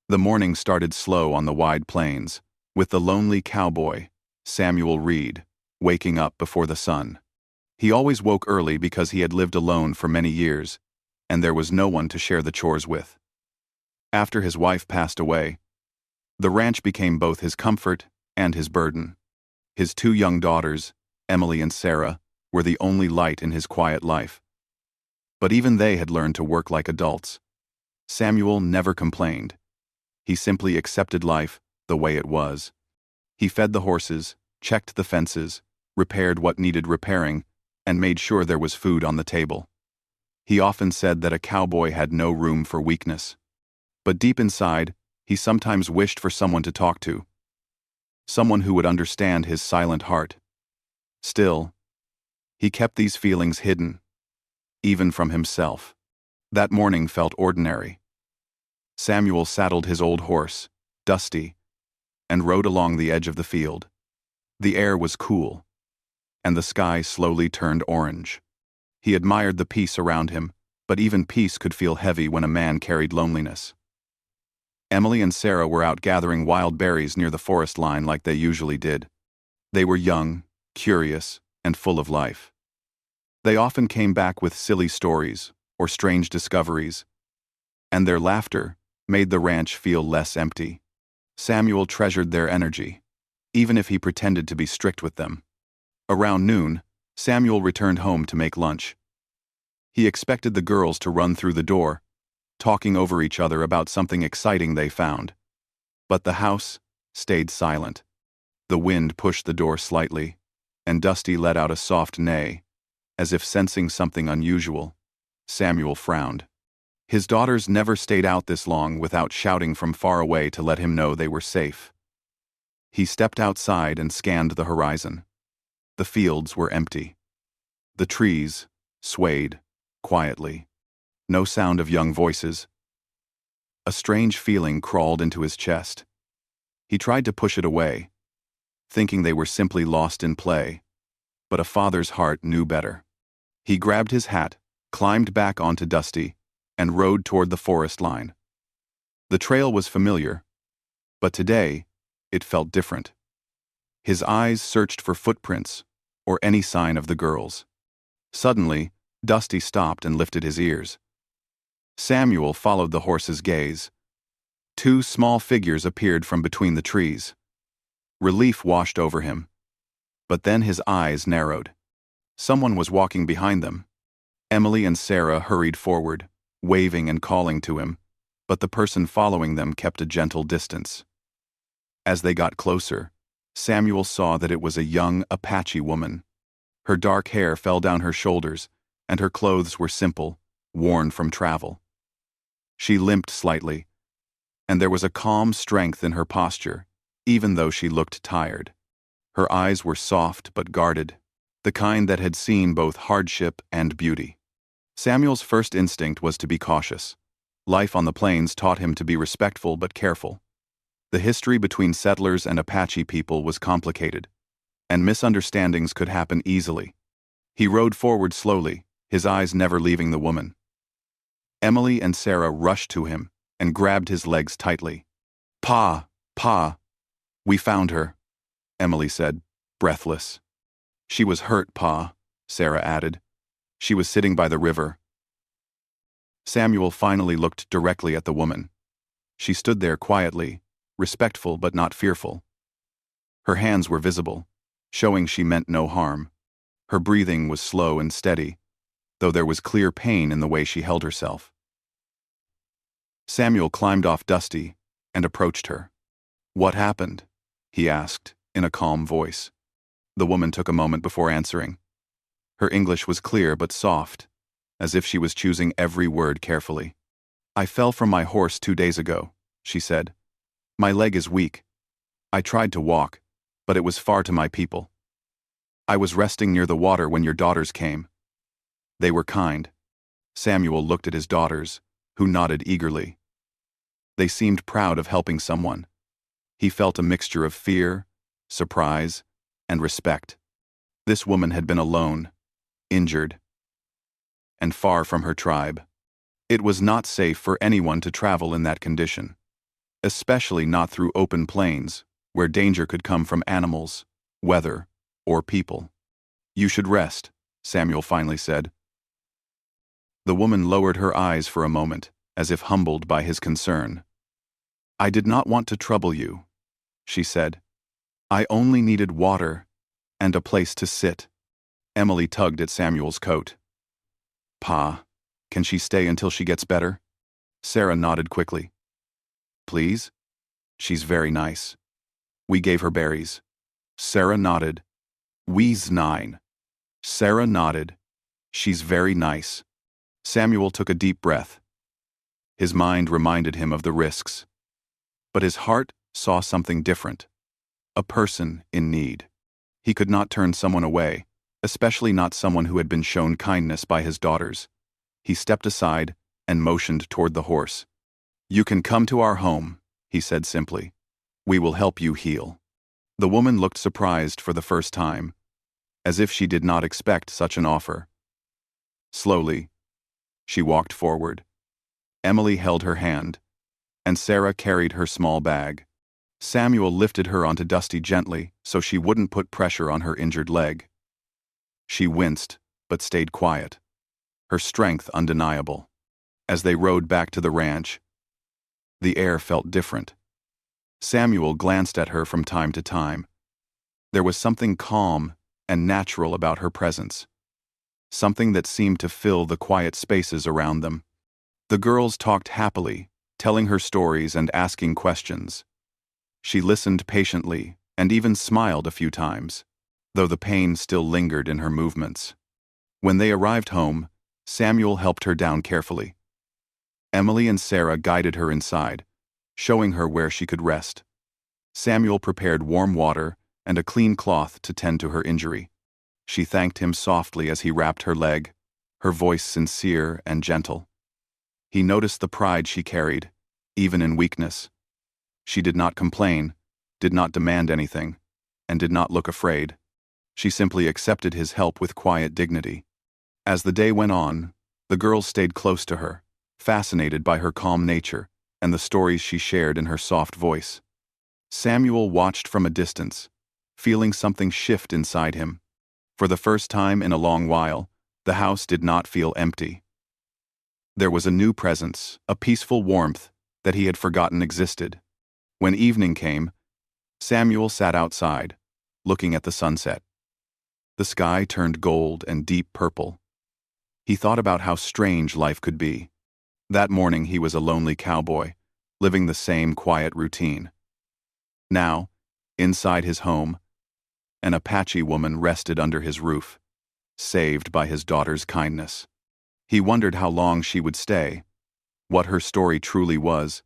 The morning started slow on the wide plains, with the lonely cowboy, Samuel Reed, waking up before the sun. He always woke early because he had lived alone for many years, and there was no one to share the chores with. After his wife passed away, the ranch became both his comfort and his burden. His two young daughters, Emily and Sarah, were the only light in his quiet life. But even they had learned to work like adults. Samuel never complained. He simply accepted life the way it was. He fed the horses, checked the fences, repaired what needed repairing, and made sure there was food on the table. He often said that a cowboy had no room for weakness. But deep inside, he sometimes wished for someone to talk to. Someone who would understand his silent heart. Still, he kept these feelings hidden, even from himself. That morning felt ordinary. Samuel saddled his old horse, Dusty, and rode along the edge of the field. The air was cool, and the sky slowly turned orange. He admired the peace around him, but even peace could feel heavy when a man carried loneliness. Emily and Sarah were out gathering wild berries near the forest line like they usually did. They were young, curious, and full of life. They often came back with silly stories or strange discoveries, and their laughter made the ranch feel less empty. Samuel treasured their energy, even if he pretended to be strict with them. Around noon, Samuel returned home to make lunch. He expected the girls to run through the door, talking over each other about something exciting they found. But the house stayed silent. The wind pushed the door slightly, and Dusty let out a soft neigh, as if sensing something unusual. Samuel frowned. His daughters never stayed out this long without shouting from far away to let him know they were safe. He stepped outside and scanned the horizon. The fields were empty. The trees swayed quietly. No sound of young voices. A strange feeling crawled into his chest. He tried to push it away, thinking they were simply lost in play, but a father's heart knew better. He grabbed his hat, climbed back onto Dusty, and rode toward the forest line. The trail was familiar, but today it felt different. His eyes searched for footprints or any sign of the girls. Suddenly, Dusty stopped and lifted his ears. Samuel followed the horse's gaze. Two small figures appeared from between the trees. Relief washed over him, but then his eyes narrowed. Someone was walking behind them. Emily and Sarah hurried forward, waving and calling to him, but the person following them kept a gentle distance. As they got closer, Samuel saw that it was a young Apache woman. Her dark hair fell down her shoulders, and her clothes were simple, worn from travel. She limped slightly, and there was a calm strength in her posture, even though she looked tired. Her eyes were soft but guarded, the kind that had seen both hardship and beauty. Samuel's first instinct was to be cautious. Life on the plains taught him to be respectful but careful. The history between settlers and Apache people was complicated, and misunderstandings could happen easily. He rode forward slowly, his eyes never leaving the woman. Emily and Sarah rushed to him and grabbed his legs tightly. "Pa, Pa, we found her," Emily said, breathless. "She was hurt, Pa," Sarah added. "She was sitting by the river." Samuel finally looked directly at the woman. She stood there quietly, respectful but not fearful. Her hands were visible, showing she meant no harm. Her breathing was slow and steady, though there was clear pain in the way she held herself. Samuel climbed off Dusty and approached her. "What happened?" he asked, in a calm voice. The woman took a moment before answering. Her English was clear but soft, as if she was choosing every word carefully. "I fell from my horse 2 days ago," she said. "My leg is weak. I tried to walk, but it was far to my people. I was resting near the water when your daughters came. They were kind." Samuel looked at his daughters, who nodded eagerly. They seemed proud of helping someone. He felt a mixture of fear, surprise, and respect. This woman had been alone, injured, and far from her tribe. It was not safe for anyone to travel in that condition, especially not through open plains, where danger could come from animals, weather, or people. "You should rest," Samuel finally said. The woman lowered her eyes for a moment, as if humbled by his concern. "I did not want to trouble you," she said. "I only needed water and a place to sit." Emily tugged at Samuel's coat. "Pa, can she stay until she gets better?" Sarah nodded quickly. "Please? She's very nice. We gave her berries." Sarah nodded. "We's 9." Sarah nodded. "She's very nice." Samuel took a deep breath. His mind reminded him of the risks. But his heart saw something different. A person in need. He could not turn someone away, especially not someone who had been shown kindness by his daughters. He stepped aside and motioned toward the horse. "You can come to our home," he said simply. "We will help you heal." The woman looked surprised for the first time, as if she did not expect such an offer. Slowly, she walked forward. Emily held her hand, and Sarah carried her small bag. Samuel lifted her onto Dusty gently so she wouldn't put pressure on her injured leg. She winced, but stayed quiet, her strength undeniable. As they rode back to the ranch, the air felt different. Samuel glanced at her from time to time. There was something calm and natural about her presence, something that seemed to fill the quiet spaces around them. The girls talked happily, telling her stories and asking questions. She listened patiently and even smiled a few times, though the pain still lingered in her movements. When they arrived home, Samuel helped her down carefully. Emily and Sarah guided her inside, showing her where she could rest. Samuel prepared warm water and a clean cloth to tend to her injury. She thanked him softly as he wrapped her leg, her voice sincere and gentle. He noticed the pride she carried, even in weakness. She did not complain, did not demand anything, and did not look afraid. She simply accepted his help with quiet dignity. As the day went on, the girls stayed close to her, fascinated by her calm nature and the stories she shared in her soft voice. Samuel watched from a distance, feeling something shift inside him. For the first time in a long while, the house did not feel empty. There was a new presence, a peaceful warmth that he had forgotten existed. When evening came, Samuel sat outside, looking at the sunset. The sky turned gold and deep purple. He thought about how strange life could be. That morning he was a lonely cowboy, living the same quiet routine. Now, inside his home, an Apache woman rested under his roof, saved by his daughter's kindness. He wondered how long she would stay, what her story truly was,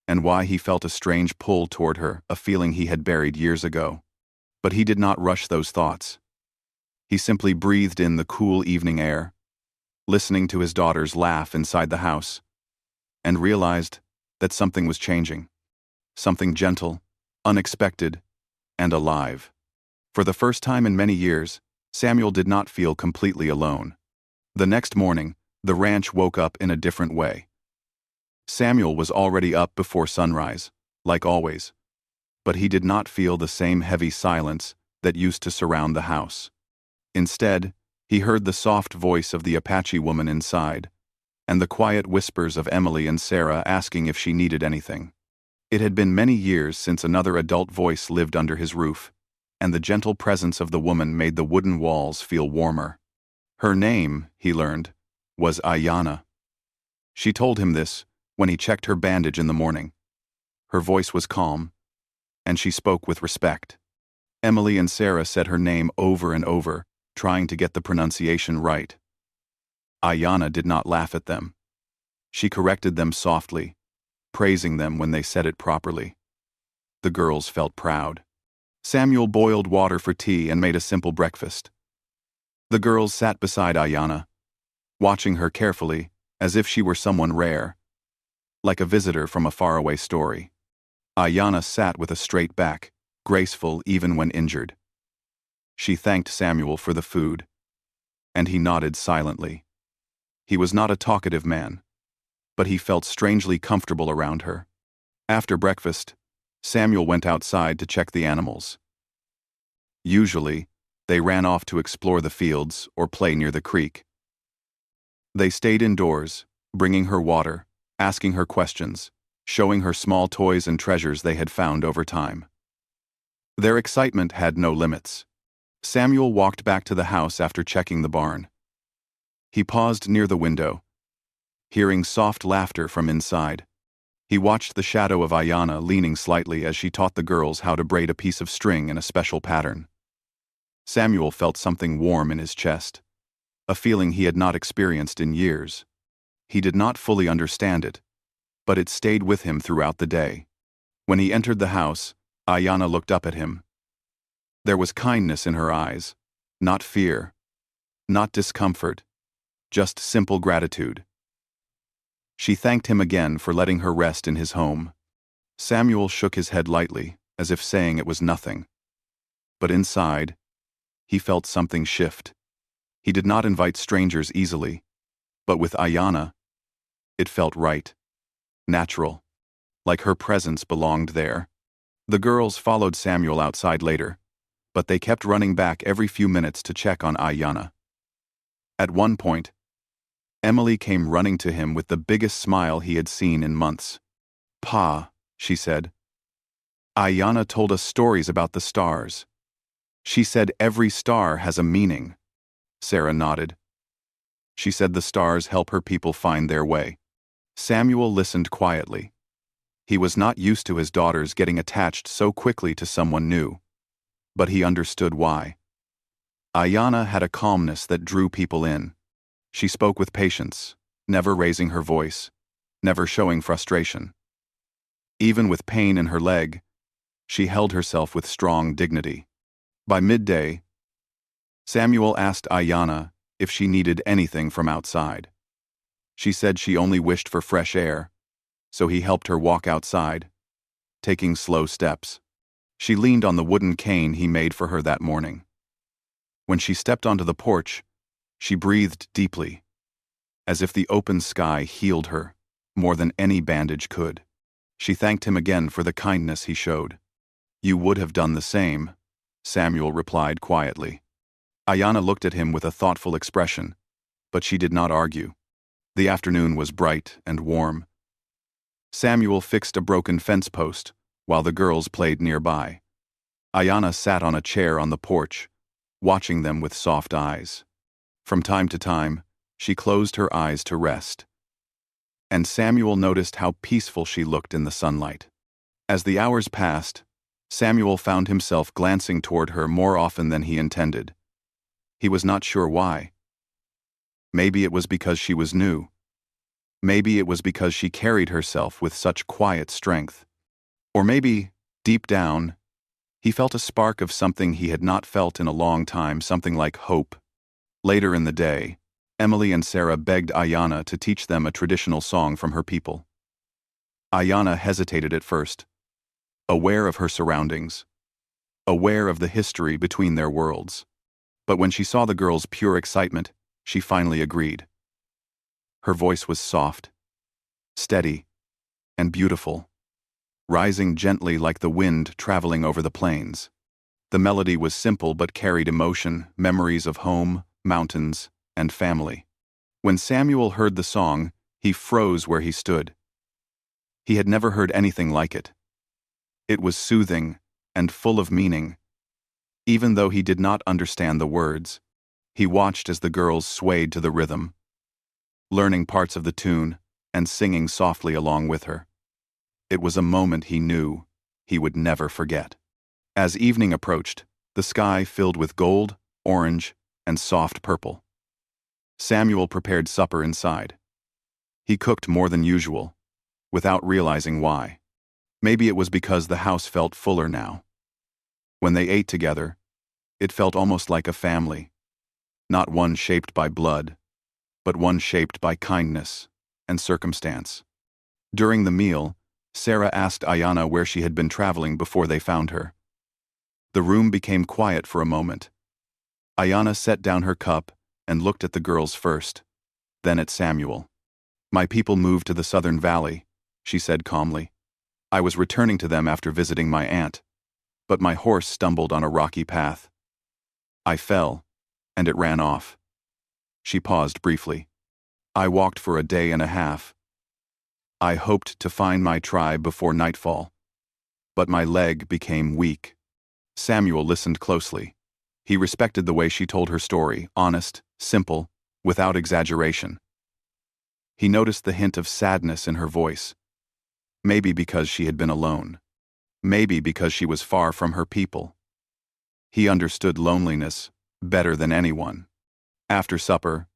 and why he felt a strange pull toward her, a feeling he had buried years ago. But he did not rush those thoughts. He simply breathed in the cool evening air, listening to his daughters laugh inside the house, and realized that something was changing. Something gentle, unexpected, and alive. For the first time in many years, Samuel did not feel completely alone. The next morning, the ranch woke up in a different way. Samuel was already up before sunrise, like always, but he did not feel the same heavy silence that used to surround the house. Instead, he heard the soft voice of the Apache woman inside, and the quiet whispers of Emily and Sarah asking if she needed anything. It had been many years since another adult voice lived under his roof, and the gentle presence of the woman made the wooden walls feel warmer. Her name, he learned, was Ayanna. She told him this when he checked her bandage in the morning. Her voice was calm, and she spoke with respect. Emily and Sarah said her name over and over, trying to get the pronunciation right. Ayanna did not laugh at them. She corrected them softly, praising them when they said it properly. The girls felt proud. Samuel boiled water for tea and made a simple breakfast. The girls sat beside Ayanna, watching her carefully, as if she were someone rare, like a visitor from a faraway story. Ayanna sat with a straight back, graceful even when injured. She thanked Samuel for the food, and he nodded silently. He was not a talkative man, but he felt strangely comfortable around her. After breakfast, Samuel went outside to check the animals. Usually, they ran off to explore the fields or play near the creek. They stayed indoors, bringing her water, asking her questions, showing her small toys and treasures they had found over time. Their excitement had no limits. Samuel walked back to the house after checking the barn. He paused near the window, hearing soft laughter from inside. He watched the shadow of Ayanna leaning slightly as she taught the girls how to braid a piece of string in a special pattern. Samuel felt something warm in his chest, a feeling he had not experienced in years. He did not fully understand it, but it stayed with him throughout the day. When he entered the house, Ayanna looked up at him. There was kindness in her eyes, not fear, not discomfort, just simple gratitude. She thanked him again for letting her rest in his home. Samuel shook his head lightly, as if saying it was nothing. But inside, he felt something shift. He did not invite strangers easily, but with Ayanna, it felt right, natural, like her presence belonged there. The girls followed Samuel outside later, but they kept running back every few minutes to check on Ayanna. At one point, Emily came running to him with the biggest smile he had seen in months. "Pa," she said, "Ayanna told us stories about the stars. She said every star has a meaning." Sarah nodded. "She said the stars help her people find their way." Samuel listened quietly. He was not used to his daughters getting attached so quickly to someone new, but he understood why. Ayanna had a calmness that drew people in. She spoke with patience, never raising her voice, never showing frustration. Even with pain in her leg, she held herself with strong dignity. By midday, Samuel asked Ayanna if she needed anything from outside. She said she only wished for fresh air, so he helped her walk outside, taking slow steps. She leaned on the wooden cane he made for her that morning. When she stepped onto the porch, she breathed deeply, as if the open sky healed her more than any bandage could. She thanked him again for the kindness he showed. "You would have done the same," Samuel replied quietly. Ayanna looked at him with a thoughtful expression, but she did not argue. The afternoon was bright and warm. Samuel fixed a broken fence post while the girls played nearby. Ayanna sat on a chair on the porch, watching them with soft eyes. From time to time, she closed her eyes to rest. And Samuel noticed how peaceful she looked in the sunlight. As the hours passed, Samuel found himself glancing toward her more often than he intended. He was not sure why. Maybe it was because she was new. Maybe it was because she carried herself with such quiet strength. Or maybe, deep down, he felt a spark of something he had not felt in a long time, something like hope. Later in the day, Emily and Sarah begged Ayanna to teach them a traditional song from her people. Ayanna hesitated at first, aware of her surroundings, aware of the history between their worlds. But when she saw the girls' pure excitement, she finally agreed. Her voice was soft, steady, and beautiful, rising gently like the wind traveling over the plains. The melody was simple but carried emotion, memories of home, mountains, and family. When Samuel heard the song, he froze where he stood. He had never heard anything like it. It was soothing and full of meaning. Even though he did not understand the words, he watched as the girls swayed to the rhythm, learning parts of the tune and singing softly along with her. It was a moment he knew he would never forget. As evening approached, the sky filled with gold, orange, and soft purple. Samuel prepared supper inside. He cooked more than usual, without realizing why. Maybe it was because the house felt fuller now. When they ate together, it felt almost like a family, not one shaped by blood, but one shaped by kindness and circumstance. During the meal, Sarah asked Ayanna where she had been traveling before they found her. The room became quiet for a moment. Ayanna set down her cup and looked at the girls first, then at Samuel. "My people moved to the southern valley," she said calmly. I was returning to them after visiting my aunt, but my horse stumbled on a rocky path. I fell, and it ran off. She paused briefly. I walked for a day and a half. I hoped to find my tribe before nightfall, but my leg became weak. Samuel listened closely. He respected the way she told her story, honest, simple, without exaggeration. He noticed the hint of sadness in her voice. Maybe because she had been alone. Maybe because she was far from her people. He understood loneliness better than anyone. After supper,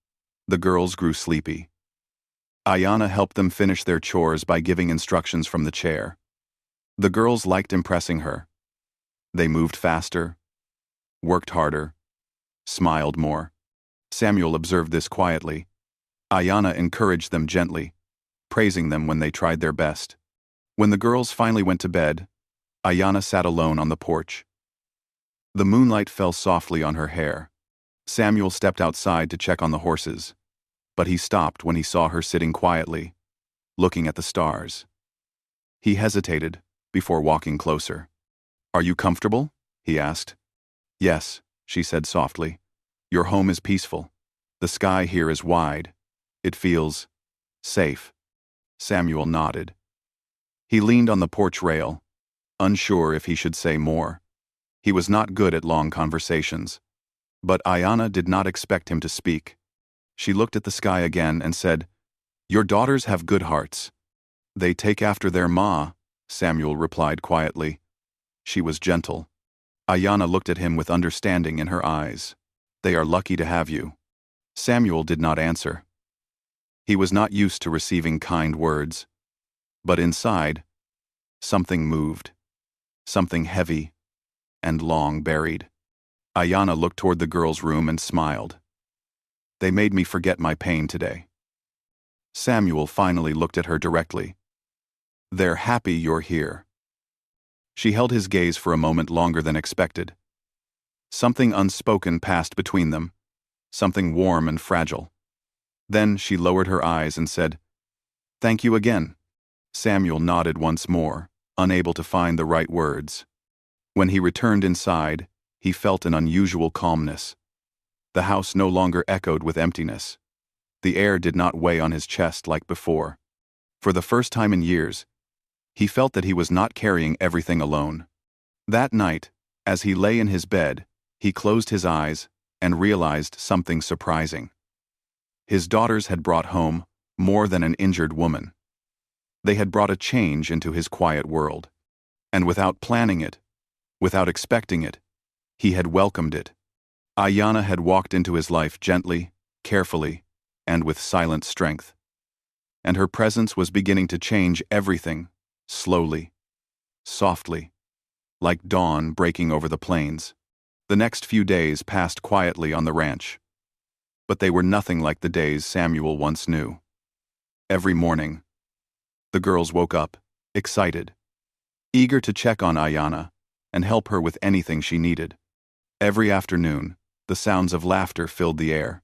the girls grew sleepy. Ayanna helped them finish their chores by giving instructions from the chair. The girls liked impressing her. They moved faster, worked harder, smiled more. Samuel observed this quietly. Ayanna encouraged them gently, praising them when they tried their best. When the girls finally went to bed, Ayanna sat alone on the porch. The moonlight fell softly on her hair. Samuel stepped outside to check on the horses, but he stopped when he saw her sitting quietly, looking at the stars. He hesitated before walking closer. "Are you comfortable?" he asked. "Yes," she said softly. "Your home is peaceful. The sky here is wide. It feels safe." Samuel nodded. He leaned on the porch rail, unsure if he should say more. He was not good at long conversations. But Ayanna did not expect him to speak. She looked at the sky again and said, "Your daughters have good hearts." "They take after their ma," Samuel replied quietly. She was gentle. Ayanna looked at him with understanding in her eyes. "They are lucky to have you." Samuel did not answer. He was not used to receiving kind words. But inside, something moved. Something heavy and long buried. Ayanna looked toward the girls' room and smiled. "They made me forget my pain today." Samuel finally looked at her directly. "They're happy you're here." She held his gaze for a moment longer than expected. Something unspoken passed between them, something warm and fragile. Then she lowered her eyes and said, "Thank you again." Samuel nodded once more, unable to find the right words. When he returned inside, he felt an unusual calmness. The house no longer echoed with emptiness. The air did not weigh on his chest like before. For the first time in years, he felt that he was not carrying everything alone. That night, as he lay in his bed, he closed his eyes and realized something surprising. His daughters had brought home more than an injured woman. They had brought a change into his quiet world. And without planning it, without expecting it, he had welcomed it. Ayanna had walked into his life gently, carefully, and with silent strength. And her presence was beginning to change everything, slowly, softly, like dawn breaking over the plains. The next few days passed quietly on the ranch. But they were nothing like the days Samuel once knew. Every morning, the girls woke up, excited, eager to check on Ayanna and help her with anything she needed. Every afternoon, the sounds of laughter filled the air.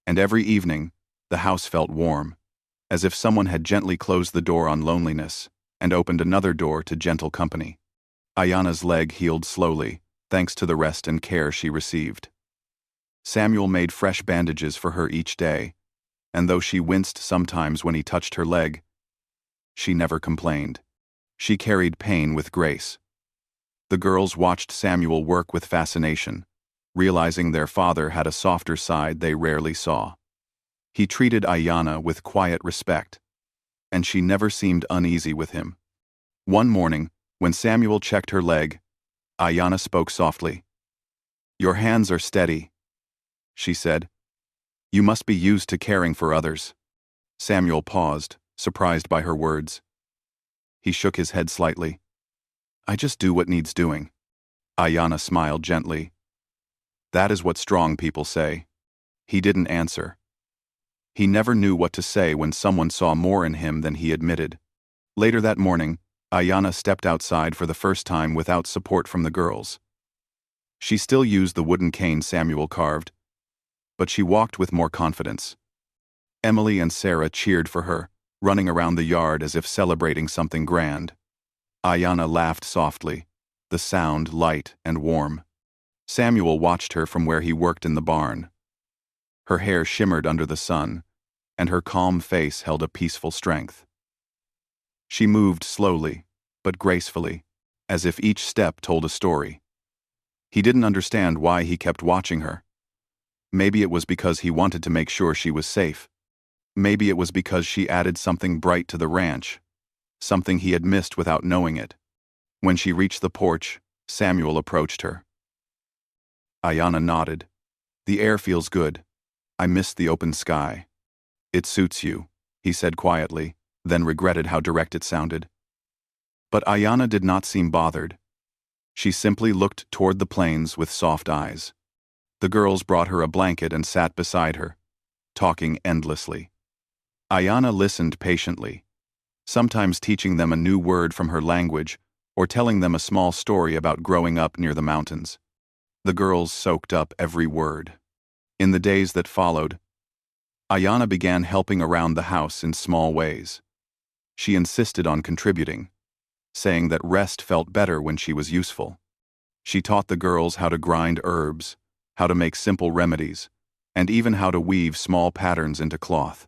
And every evening, the house felt warm, as if someone had gently closed the door on loneliness and opened another door to gentle company. Ayanna's leg healed slowly, thanks to the rest and care she received. Samuel made fresh bandages for her each day, and though she winced sometimes when he touched her leg, she never complained. She carried pain with grace. The girls watched Samuel work with fascination, realizing their father had a softer side they rarely saw. He treated Ayanna with quiet respect, and she never seemed uneasy with him. One morning, when Samuel checked her leg, Ayanna spoke softly. "Your hands are steady," she said. "You must be used to caring for others." Samuel paused, surprised by her words. He shook his head slightly. "I just do what needs doing." Ayanna smiled gently. "That is what strong people say." He didn't answer. He never knew what to say when someone saw more in him than he admitted. Later that morning, Ayanna stepped outside for the first time without support from the girls. She still used the wooden cane Samuel carved, but she walked with more confidence. Emily and Sarah cheered for her, running around the yard as if celebrating something grand. Ayanna laughed softly, the sound light and warm. Samuel watched her from where he worked in the barn. Her hair shimmered under the sun, and her calm face held a peaceful strength. She moved slowly, but gracefully, as if each step told a story. He didn't understand why he kept watching her. Maybe it was because he wanted to make sure she was safe. Maybe it was because she added something bright to the ranch, something he had missed without knowing it. When she reached the porch, Samuel approached her. Ayanna nodded. "The air feels good. I missed the open sky." "It suits you," he said quietly, then regretted how direct it sounded. But Ayanna did not seem bothered. She simply looked toward the plains with soft eyes. The girls brought her a blanket and sat beside her, talking endlessly. Ayanna listened patiently, sometimes teaching them a new word from her language or telling them a small story about growing up near the mountains. The girls soaked up every word. In the days that followed, Ayanna began helping around the house in small ways. She insisted on contributing, saying that rest felt better when she was useful. She taught the girls how to grind herbs, how to make simple remedies, and even how to weave small patterns into cloth.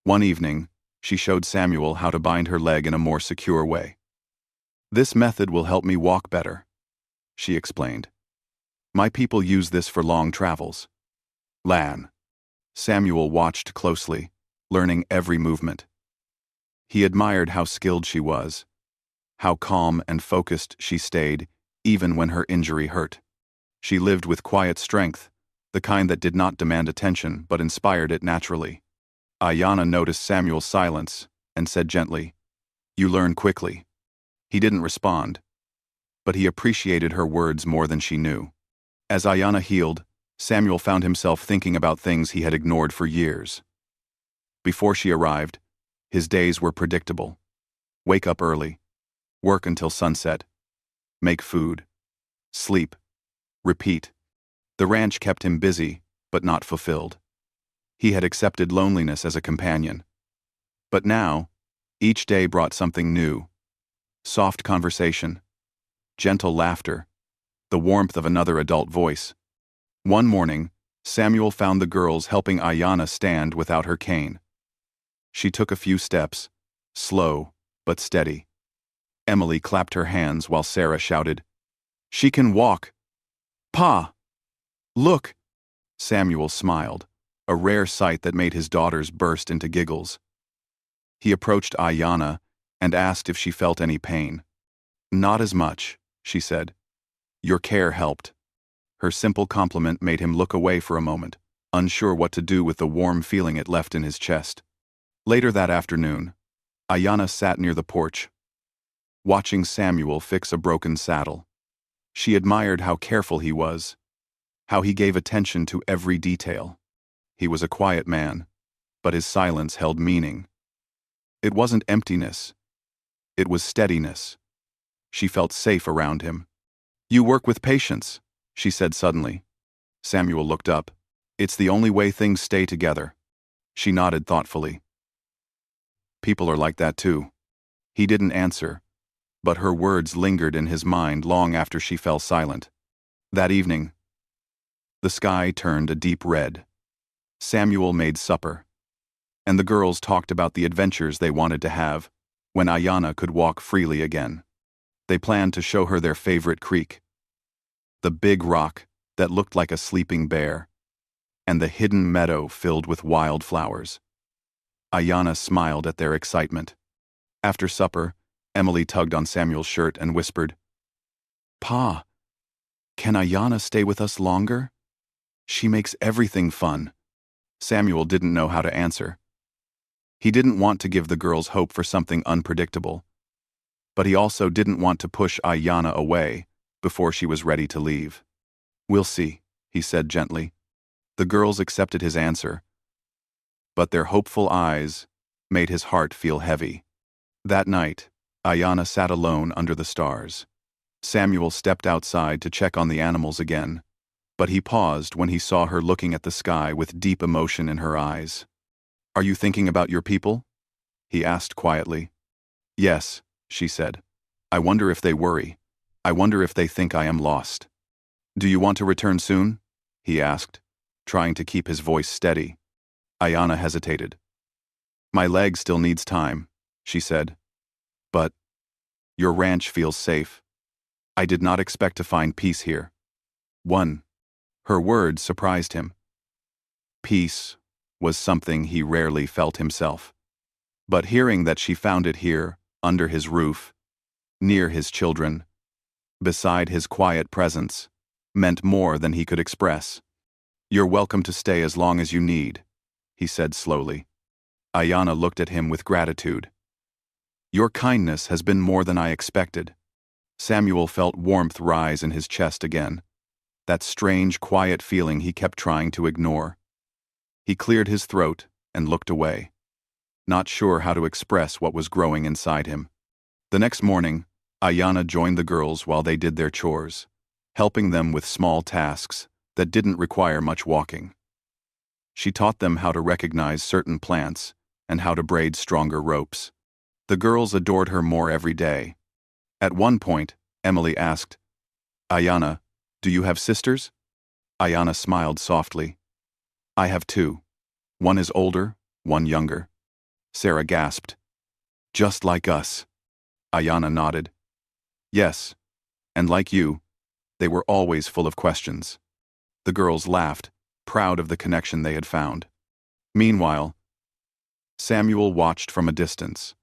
One evening, she showed Samuel how to bind her leg in a more secure way. "This method will help me walk better," she explained. "My people use this for long travels." Lan. Samuel watched closely, learning every movement. He admired how skilled she was, how calm and focused she stayed, even when her injury hurt. She lived with quiet strength, the kind that did not demand attention but inspired it naturally. Ayanna noticed Samuel's silence and said gently, "You learn quickly." He didn't respond, but he appreciated her words more than she knew. As Ayanna healed, Samuel found himself thinking about things he had ignored for years. Before she arrived, his days were predictable. Wake up early, work until sunset, make food, sleep, repeat. The ranch kept him busy, but not fulfilled. He had accepted loneliness as a companion. But now, each day brought something new. Soft conversation, gentle laughter, the warmth of another adult voice. One morning, Samuel found the girls helping Ayanna stand without her cane. She took a few steps, slow but steady. Emily clapped her hands while Sarah shouted, "She can walk! Pa! Look!" Samuel smiled, a rare sight that made his daughters burst into giggles. He approached Ayanna and asked if she felt any pain. "Not as much," she said. "Your care helped." Her simple compliment made him look away for a moment, unsure what to do with the warm feeling it left in his chest. Later that afternoon, Ayanna sat near the porch, watching Samuel fix a broken saddle. She admired how careful he was, how he gave attention to every detail. He was a quiet man, but his silence held meaning. It wasn't emptiness. It was steadiness. She felt safe around him. "You work with patience," she said suddenly. Samuel looked up. "It's the only way things stay together." She nodded thoughtfully. "People are like that too." He didn't answer, but her words lingered in his mind long after she fell silent. That evening, the sky turned a deep red. Samuel made supper, and the girls talked about the adventures they wanted to have when Ayanna could walk freely again. They planned to show her their favorite creek, the big rock that looked like a sleeping bear, and the hidden meadow filled with wildflowers. Ayanna smiled at their excitement. After supper, Emily tugged on Samuel's shirt and whispered, "Pa, can Ayanna stay with us longer? She makes everything fun." Samuel didn't know how to answer. He didn't want to give the girls hope for something unpredictable, but he also didn't want to push Ayanna away before she was ready to leave. "We'll see," he said gently. The girls accepted his answer, but their hopeful eyes made his heart feel heavy. That night, Ayanna sat alone under the stars. Samuel stepped outside to check on the animals again, but he paused when he saw her looking at the sky with deep emotion in her eyes. "Are you thinking about your people?" he asked quietly. "Yes," she said. I wonder if they worry. I wonder if they think I am lost. Do you want to return soon? He asked, trying to keep his voice steady. Ayana hesitated. My leg still needs time, she said. But your ranch feels safe. I did not expect to find peace here. Her words surprised him. Peace was something he rarely felt himself. But hearing that she found it here, under his roof, near his children, beside his quiet presence, meant more than he could express. You're welcome to stay as long as you need, he said slowly. Ayana looked at him with gratitude. Your kindness has been more than I expected. Samuel felt warmth rise in his chest again, that strange, quiet feeling he kept trying to ignore. He cleared his throat and looked away, not sure how to express what was growing inside him. The next morning, Ayana joined the girls while they did their chores, helping them with small tasks that didn't require much walking. She taught them how to recognize certain plants and how to braid stronger ropes. The girls adored her more every day. At one point, Emily asked, Ayana, do you have sisters? Ayana smiled softly. I have two. One is older, one younger. Sarah gasped. Just like us. Ayana nodded. Yes, and like you, they were always full of questions. The girls laughed, proud of the connection they had found. Meanwhile, Samuel watched from a distance.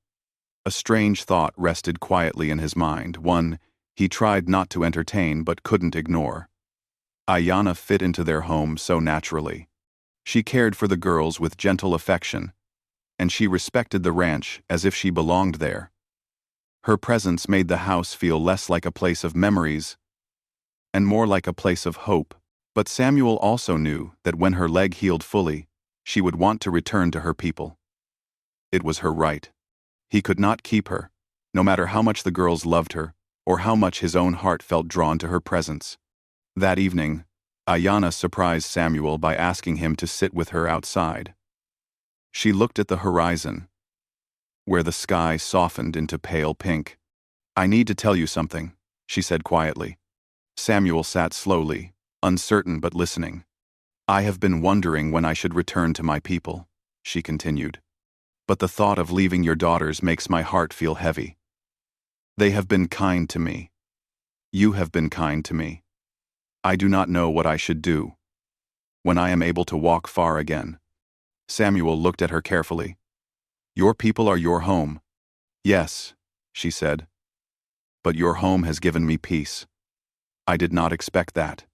A strange thought rested quietly in his mind, one he tried not to entertain but couldn't ignore. Ayana fit into their home so naturally. She cared for the girls with gentle affection, and she respected the ranch as if she belonged there. Her presence made the house feel less like a place of memories and more like a place of hope. But Samuel also knew that when her leg healed fully, she would want to return to her people. It was her right. He could not keep her, no matter how much the girls loved her or how much his own heart felt drawn to her presence. That evening, Ayana surprised Samuel by asking him to sit with her outside. She looked at the horizon, where the sky softened into pale pink. I need to tell you something, she said quietly. Samuel sat slowly, uncertain but listening. I have been wondering when I should return to my people, she continued. But the thought of leaving your daughters makes my heart feel heavy. They have been kind to me. You have been kind to me. I do not know what I should do when I am able to walk far again. Samuel looked at her carefully. Your people are your home. Yes, she said. But your home has given me peace. I did not expect that.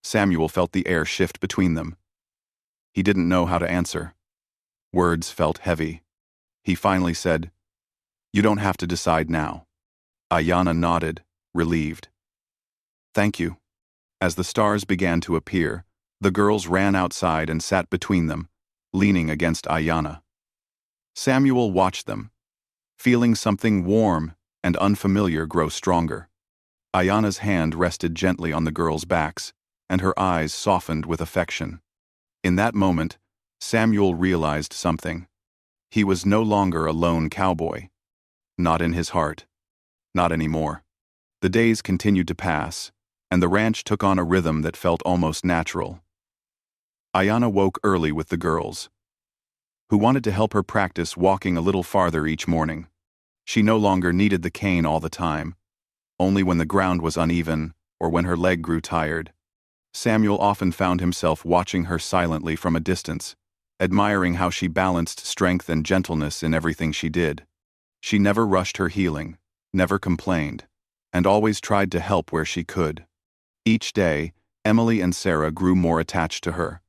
Samuel felt the air shift between them. He didn't know how to answer. Words felt heavy. He finally said, You don't have to decide now. Ayana nodded, relieved. Thank you. As the stars began to appear, the girls ran outside and sat between them, leaning against Ayana. Samuel watched them, feeling something warm and unfamiliar grow stronger. Ayana's hand rested gently on the girls' backs, and her eyes softened with affection. In that moment, Samuel realized something. He was no longer a lone cowboy. Not in his heart. Not anymore. The days continued to pass, and the ranch took on a rhythm that felt almost natural. Ayana woke early with the girls, who wanted to help her practice walking a little farther each morning. She no longer needed the cane all the time, only when the ground was uneven or when her leg grew tired. Samuel often found himself watching her silently from a distance, admiring how she balanced strength and gentleness in everything she did. She never rushed her healing, never complained, and always tried to help where she could. Each day, Emily and Sarah grew more attached to her.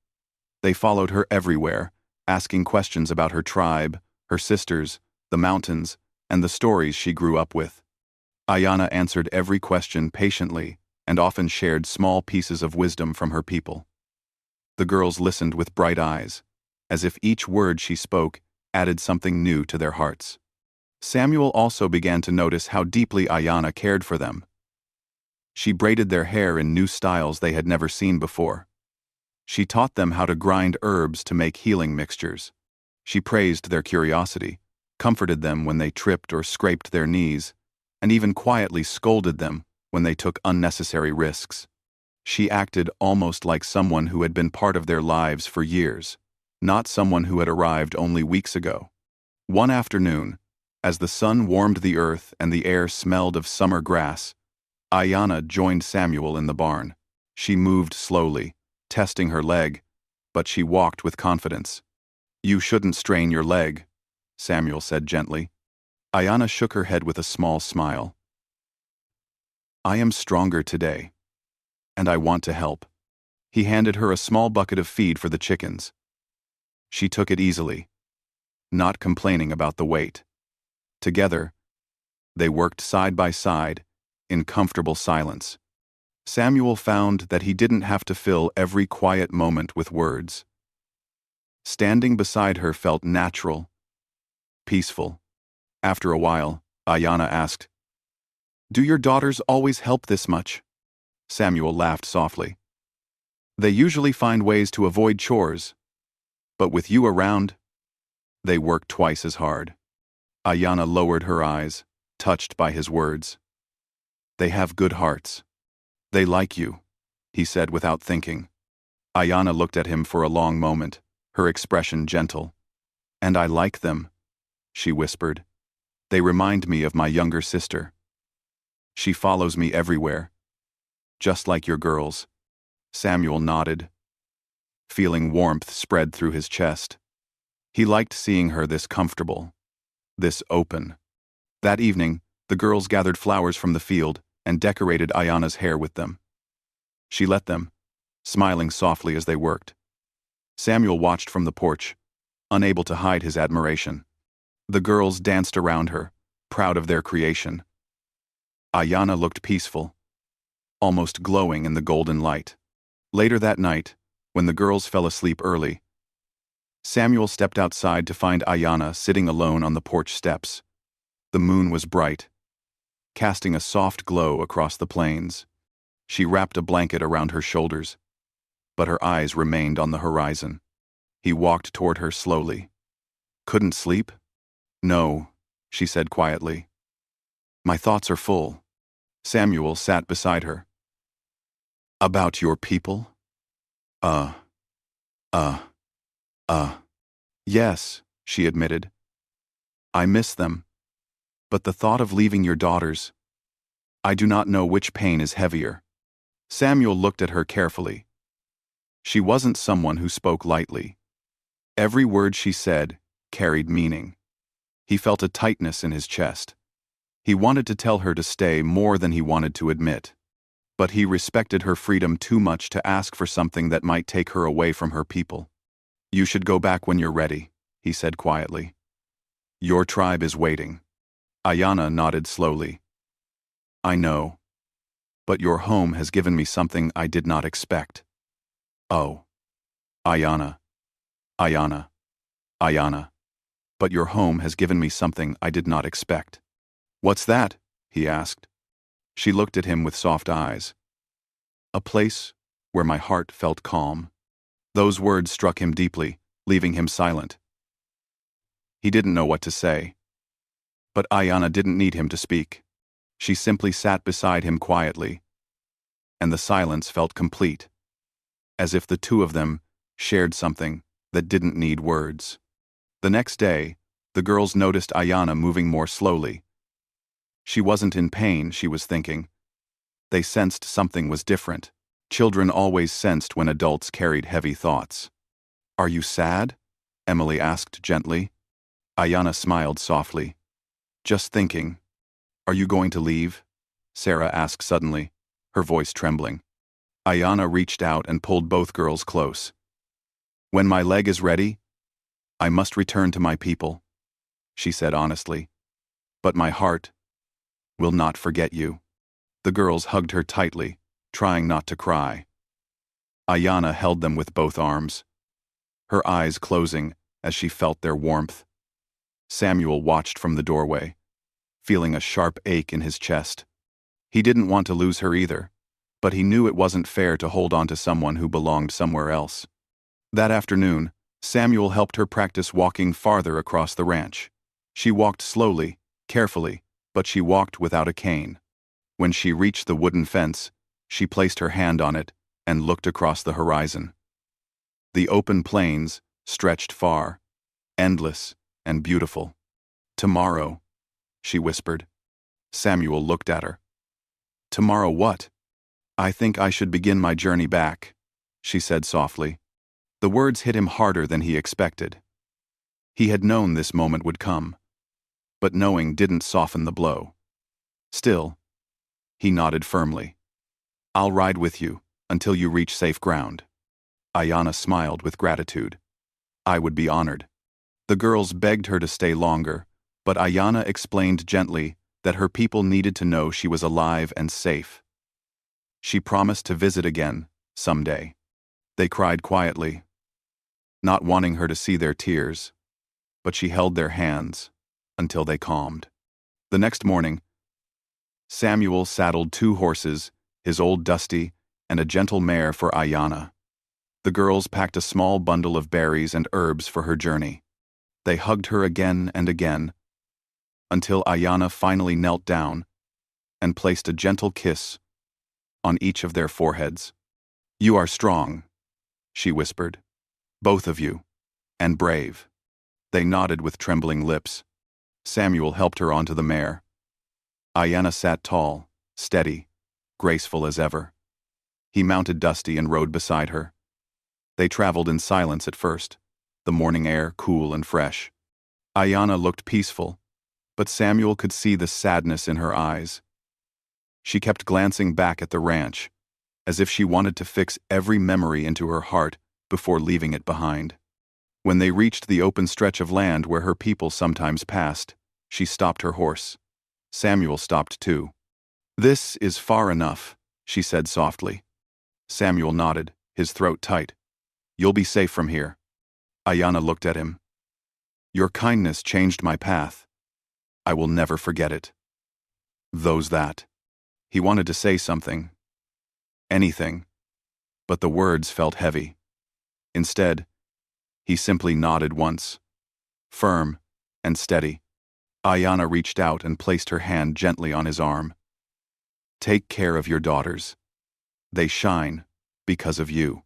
They followed her everywhere, asking questions about her tribe, her sisters, the mountains, and the stories she grew up with. Ayana answered every question patiently and often shared small pieces of wisdom from her people. The girls listened with bright eyes, as if each word she spoke added something new to their hearts. Samuel also began to notice how deeply Ayana cared for them. She braided their hair in new styles they had never seen before. She taught them how to grind herbs to make healing mixtures. She praised their curiosity, comforted them when they tripped or scraped their knees, and even quietly scolded them when they took unnecessary risks. She acted almost like someone who had been part of their lives for years, not someone who had arrived only weeks ago. One afternoon, as the sun warmed the earth and the air smelled of summer grass, Ayanna joined Samuel in the barn. She moved slowly, testing her leg, but she walked with confidence. "You shouldn't strain your leg," Samuel said gently. Ayanna shook her head with a small smile. "I am stronger today, and I want to help." He handed her a small bucket of feed for the chickens. She took it easily, not complaining about the weight. Together, they worked side by side, in comfortable silence. Samuel found that he didn't have to fill every quiet moment with words. Standing beside her felt natural, peaceful. After a while, Ayanna asked, "Do your daughters always help this much?" Samuel laughed softly. "They usually find ways to avoid chores, but with you around, they work twice as hard." Ayanna lowered her eyes, touched by his words. "They have good hearts. They like you," he said without thinking. Ayanna looked at him for a long moment, her expression gentle. "And I like them," she whispered. "They remind me of my younger sister. She follows me everywhere, just like your girls." Samuel nodded, feeling warmth spread through his chest. He liked seeing her this comfortable, this open. That evening, the girls gathered flowers from the field and decorated Ayanna's hair with them. She let them, smiling softly as they worked. Samuel watched from the porch, unable to hide his admiration. The girls danced around her, proud of their creation. Ayanna looked peaceful, almost glowing in the golden light. Later that night, when the girls fell asleep early, Samuel stepped outside to find Ayanna sitting alone on the porch steps. The moon was bright, casting a soft glow across the plains. She wrapped a blanket around her shoulders, but her eyes remained on the horizon. He walked toward her slowly. "Couldn't sleep?" "No," she said quietly. "My thoughts are full." Samuel sat beside her. "About your people?" Uh. Yes," she admitted. "I miss them. But the thought of leaving your daughters, I do not know which pain is heavier." Samuel looked at her carefully. She wasn't someone who spoke lightly. Every word she said carried meaning. He felt a tightness in his chest. He wanted to tell her to stay more than he wanted to admit. But he respected her freedom too much to ask for something that might take her away from her people. "You should go back when you're ready," he said quietly. "Your tribe is waiting." Ayanna nodded slowly. "I know. But your home has given me something I did not expect." "Oh. Ayanna. Ayanna. Ayanna. But your home has given me something I did not expect." "What's that?" he asked. She looked at him with soft eyes. "A place where my heart felt calm." Those words struck him deeply, leaving him silent. He didn't know what to say. But Ayanna didn't need him to speak. She simply sat beside him quietly, and the silence felt complete, as if the two of them shared something that didn't need words. The next day, the girls noticed Ayanna moving more slowly. She wasn't in pain, she was thinking. They sensed something was different. Children always sensed when adults carried heavy thoughts. "Are you sad?" Emily asked gently. Ayanna smiled softly. "Just thinking." "Are you going to leave?" Sarah asked suddenly, her voice trembling. Ayanna reached out and pulled both girls close. "When my leg is ready, I must return to my people," she said honestly. "But my heart will not forget you." The girls hugged her tightly, trying not to cry. Ayanna held them with both arms, her eyes closing as she felt their warmth. Samuel watched from the doorway, feeling a sharp ache in his chest. He didn't want to lose her either, but he knew it wasn't fair to hold on to someone who belonged somewhere else. That afternoon, Samuel helped her practice walking farther across the ranch. She walked slowly, carefully, but she walked without a cane. When she reached the wooden fence, she placed her hand on it and looked across the horizon. The open plains stretched far, endless and beautiful. "Tomorrow," she whispered. Samuel looked at her. "Tomorrow what?" "I think I should begin my journey back," she said softly. The words hit him harder than he expected. He had known this moment would come, but knowing didn't soften the blow. Still, he nodded firmly. "I'll ride with you until you reach safe ground." Ayanna smiled with gratitude. "I would be honored." The girls begged her to stay longer, but Ayanna explained gently that her people needed to know she was alive and safe. She promised to visit again, someday. They cried quietly, not wanting her to see their tears, but she held their hands until they calmed. The next morning, Samuel saddled 2 horses, his old Dusty and a gentle mare for Ayanna. The girls packed a small bundle of berries and herbs for her journey. They hugged her again and again, until Ayanna finally knelt down and placed a gentle kiss on each of their foreheads. "You are strong," she whispered. "Both of you. And brave." They nodded with trembling lips. Samuel helped her onto the mare. Ayanna sat tall, steady, graceful as ever. He mounted Dusty and rode beside her. They traveled in silence at first, the morning air cool and fresh. Ayanna looked peaceful, but Samuel could see the sadness in her eyes. She kept glancing back at the ranch, as if she wanted to fix every memory into her heart before leaving it behind. When they reached the open stretch of land where her people sometimes passed, she stopped her horse. Samuel stopped too. "This is far enough," she said softly. Samuel nodded, his throat tight. "You'll be safe from here." Ayanna looked at him. "Your kindness changed my path. I will never forget it." "Those that." He wanted to say something. Anything. But the words felt heavy. Instead, he simply nodded once. Firm and steady. Ayanna reached out and placed her hand gently on his arm. "Take care of your daughters. They shine because of you."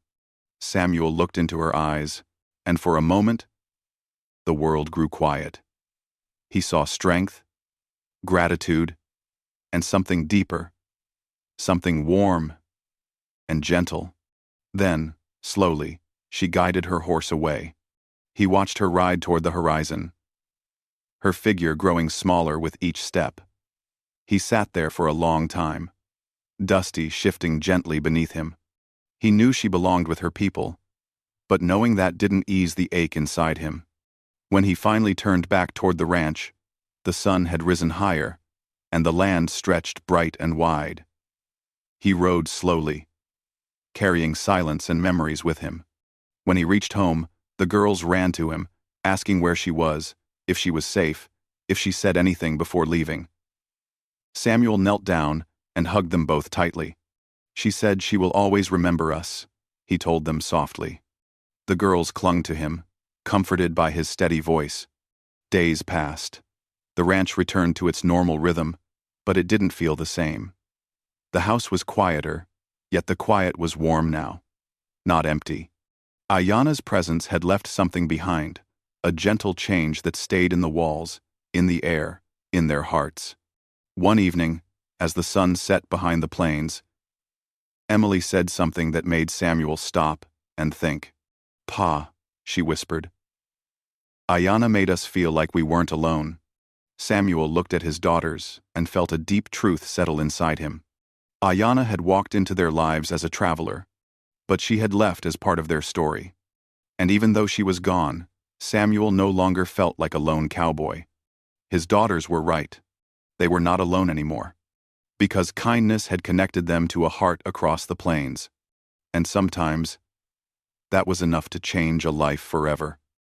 Samuel looked into her eyes, and for a moment, the world grew quiet. He saw strength, gratitude, and something deeper, something warm and gentle. Then, slowly, she guided her horse away. He watched her ride toward the horizon, her figure growing smaller with each step. He sat there for a long time, Dusty shifting gently beneath him. He knew she belonged with her people, but knowing that didn't ease the ache inside him. When he finally turned back toward the ranch, the sun had risen higher, and the land stretched bright and wide. He rode slowly, carrying silence and memories with him. When he reached home, the girls ran to him, asking where she was, if she was safe, if she said anything before leaving. Samuel knelt down and hugged them both tightly. "She said she will always remember us," he told them softly. The girls clung to him, comforted by his steady voice. Days passed. The ranch returned to its normal rhythm, but it didn't feel the same. The house was quieter, yet the quiet was warm now, not empty. Ayanna's presence had left something behind, a gentle change that stayed in the walls, in the air, in their hearts. One evening, as the sun set behind the plains, Emily said something that made Samuel stop and think. "Pa," she whispered. Ayanna made us feel like we weren't alone. Samuel looked at his daughters and felt a deep truth settle inside him. Ayanna had walked into their lives as a traveler, but she had left as part of their story. And even though she was gone, Samuel no longer felt like a lone cowboy. His daughters were right. They were not alone anymore, because kindness had connected them to a heart across the plains. And sometimes, that was enough to change a life forever.